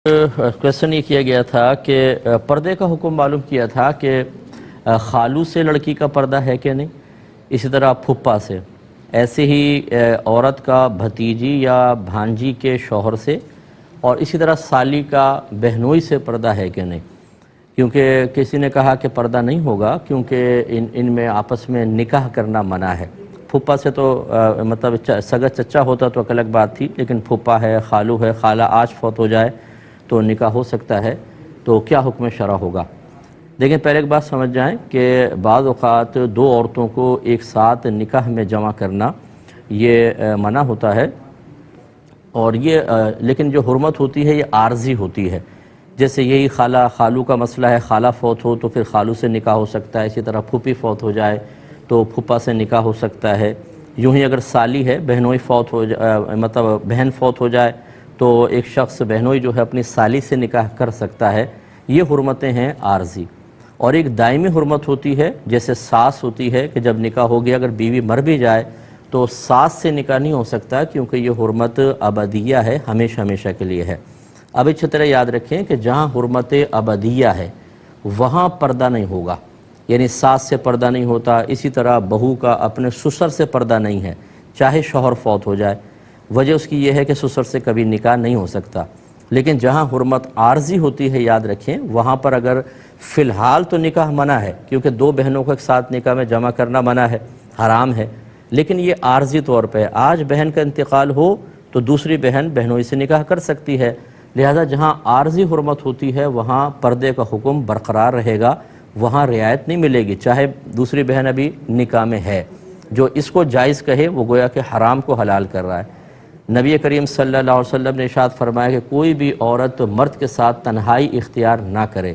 Question یہ کیا گیا تھا کہ پردے کا حکم معلوم کیا تھا کہ خالو سے لڑکی کا پردہ ہے کہ نہیں، اسی طرح پھپھا سے، ایسے ہی عورت کا بھتیجی یا بھانجی کے شوہر سے، اور اسی طرح سالی کا بہنوئی سے پردہ ہے کہ نہیں، کیونکہ کسی نے کہا کہ پردہ نہیں ہوگا کیونکہ ان میں آپس میں نکاح کرنا منع ہے۔ پھپھا سے تو مطلب سگا چچا ہوتا تو ایک الگ بات تھی، لیکن پھپھا ہے، خالو ہے، خالہ آج فوت ہو جائے تو نکاح ہو سکتا ہے، تو کیا حکم شرع ہوگا؟ دیکھیں، پہلے ایک بات سمجھ جائیں کہ بعض اوقات دو عورتوں کو ایک ساتھ نکاح میں جمع کرنا یہ منع ہوتا ہے، اور یہ لیکن جو حرمت ہوتی ہے یہ عارضی ہوتی ہے۔ جیسے یہی خالہ خالو کا مسئلہ ہے، خالہ فوت ہو تو پھر خالو سے نکاح ہو سکتا ہے، اسی طرح پھوپھی فوت ہو جائے تو پھوپھا سے نکاح ہو سکتا ہے۔ یوں ہی اگر سالی ہے، بہنوئی فوت ہو مطلب بہن فوت ہو جائے تو ایک شخص بہنوئی جو ہے اپنی سالی سے نکاح کر سکتا ہے۔ یہ حرمتیں ہیں عارضی، اور ایک دائمی حرمت ہوتی ہے، جیسے ساس ہوتی ہے کہ جب نکاح ہو گیا اگر بیوی مر بھی جائے تو ساس سے نکاح نہیں ہو سکتا، کیونکہ یہ حرمت ابدیہ ہے، ہمیشہ ہمیشہ کے لیے ہے۔ اب اچھی طرح یاد رکھیں کہ جہاں حرمت ابدیہ ہے وہاں پردہ نہیں ہوگا، یعنی ساس سے پردہ نہیں ہوتا، اسی طرح بہو کا اپنے سسر سے پردہ نہیں ہے، چاہے شوہر فوت ہو جائے۔ وجہ اس کی یہ ہے کہ سسر سے کبھی نکاح نہیں ہو سکتا۔ لیکن جہاں حرمت عارضی ہوتی ہے، یاد رکھیں، وہاں پر اگر فی الحال تو نکاح منع ہے، کیونکہ دو بہنوں کو ایک ساتھ نکاح میں جمع کرنا منع ہے، حرام ہے، لیکن یہ عارضی طور پہ آج بہن کا انتقال ہو تو دوسری بہن بہنوئی سے نکاح کر سکتی ہے۔ لہذا جہاں عارضی حرمت ہوتی ہے وہاں پردے کا حکم برقرار رہے گا، وہاں رعایت نہیں ملے گی، چاہے دوسری بہن ابھی نکاح میں ہے۔ جو اس کو جائز کہے وہ گویا کہ حرام کو حلال کر رہا ہے۔ نبی کریم صلی اللہ علیہ وسلم نے ارشاد فرمایا کہ کوئی بھی عورت مرد کے ساتھ تنہائی اختیار نہ کرے۔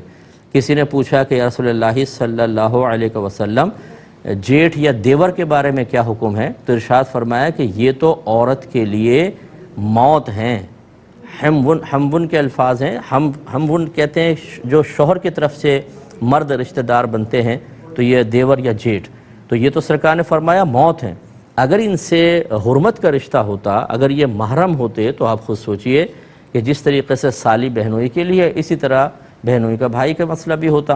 کسی نے پوچھا کہ یا رسول اللہ صلی اللہ علیہ وسلم، جیٹھ یا دیور کے بارے میں کیا حکم ہے؟ تو ارشاد فرمایا کہ یہ تو عورت کے لیے موت ہیں، ہمون کے الفاظ ہیں، ہمون کہتے ہیں جو شوہر کی طرف سے مرد رشتہ دار بنتے ہیں، تو یہ دیور یا جیٹھ، تو یہ تو سرکار نے فرمایا موت ہیں۔ اگر ان سے حرمت کا رشتہ ہوتا، اگر یہ محرم ہوتے، تو آپ خود سوچئے کہ جس طریقے سے سالی بہنوئی کے لیے، اسی طرح بہنوئی کا بھائی کا مسئلہ بھی ہوتا۔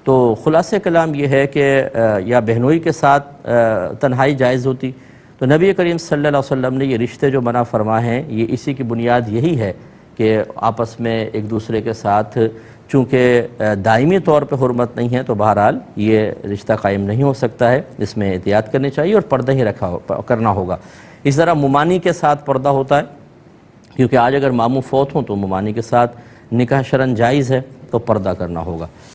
تو خلاصہ کلام یہ ہے کہ یا بہنوئی کے ساتھ تنہائی جائز ہوتی۔ تو نبی کریم صلی اللہ علیہ وسلم نے یہ رشتے جو منع فرمائے ہیں، یہ اسی کی بنیاد یہی ہے کہ آپس میں ایک دوسرے کے ساتھ چونکہ دائمی طور پہ حرمت نہیں ہے، تو بہرحال یہ رشتہ قائم نہیں ہو سکتا ہے، اس میں احتیاط کرنی چاہیے اور پردہ ہی کرنا ہوگا۔ اس طرح ممانی کے ساتھ پردہ ہوتا ہے، کیونکہ آج اگر ماموں فوت ہوں تو ممانی کے ساتھ نکاح شرعاً جائز ہے، تو پردہ کرنا ہوگا۔